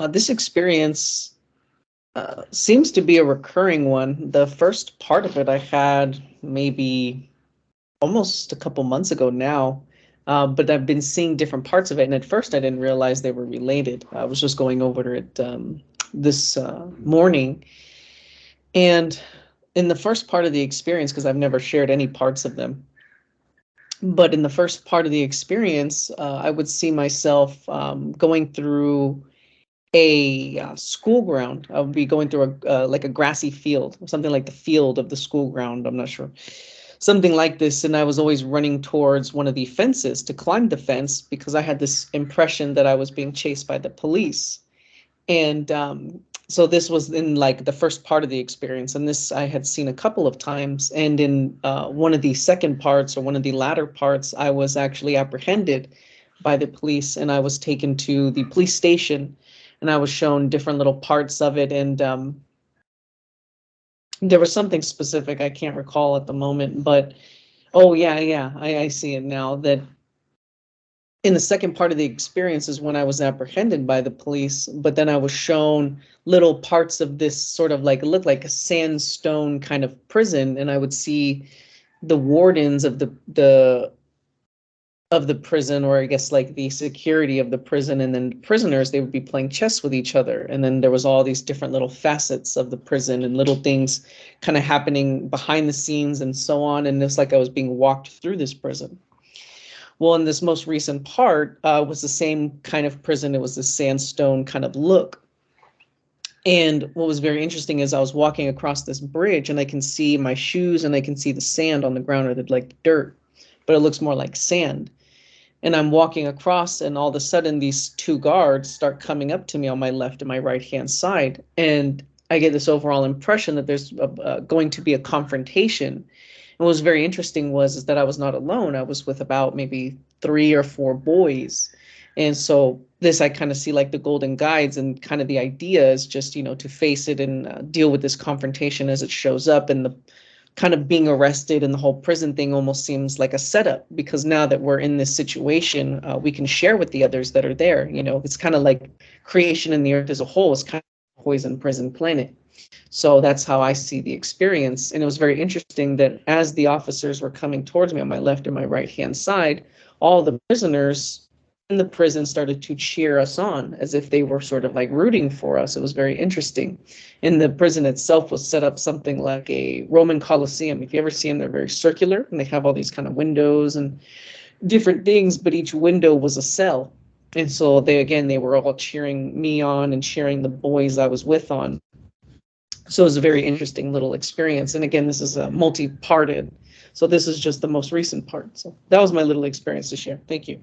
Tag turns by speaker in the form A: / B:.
A: This experience seems to be a recurring one. The first part of it I had maybe almost a couple months ago now, but I've been seeing different parts of it. And at first I didn't realize they were related. I was just going over it this morning. And in the first part of the experience, because I've never shared any parts of them, but in the first part of the experience, I would see myself going through a school ground. I would be going through like a grassy field, something like the field of the school ground. I'm not sure. Something like this. And I was always running towards one of the fences to climb the fence because I had this impression that I was being chased by the police. And so this was in like the first part of the experience, and this I had seen a couple of times. And in one of the second parts, or one of the latter parts, I was actually apprehended by the police, and I was taken to the police station, and I was shown different little parts of it. And there was something specific I can't recall at the moment, but oh yeah, I see it now. That in the second part of the experience is when I was apprehended by the police, but then I was shown little parts of this sort of like, it looked like a sandstone kind of prison, and I would see the wardens of the prison, or I guess like the security of the prison, and then prisoners, they would be playing chess with each other. And then there was all these different little facets of the prison and little things kind of happening behind the scenes and so on. And it's like I was being walked through this prison. Well, in this most recent part was the same kind of prison. It was the sandstone kind of look. And what was very interesting is I was walking across this bridge, and I can see my shoes, and I can see the sand on the ground, or the like dirt, but it looks more like sand. And I'm walking across, and all of a sudden these two guards start coming up to me on my left and my right hand side. And I get this overall impression that there's going to be a confrontation. And what was very interesting is that I was not alone. I was with about maybe 3 or 4 boys. And so this, I kind of see like the golden guides, and kind of the idea is just, to face it and deal with this confrontation as it shows up. And the kind of being arrested and the whole prison thing almost seems like a setup, because now that we're in this situation, we can share with the others that are there. It's kind of like creation in the earth as a whole is kind of a poison prison planet. So that's how I see the experience. And it was very interesting that as the officers were coming towards me on my left and my right hand side, all the prisoners in the prison started to cheer us on as if they were sort of like rooting for us. It was very interesting. And the prison itself was set up something like a Roman Colosseum. If you ever see them, they're very circular, and they have all these kind of windows and different things, but each window was a cell. And so they were all cheering me on and cheering the boys I was with on. So it was a very interesting little experience. And again, this is a multi-parted. So this is just the most recent part. So that was my little experience to share. Thank you.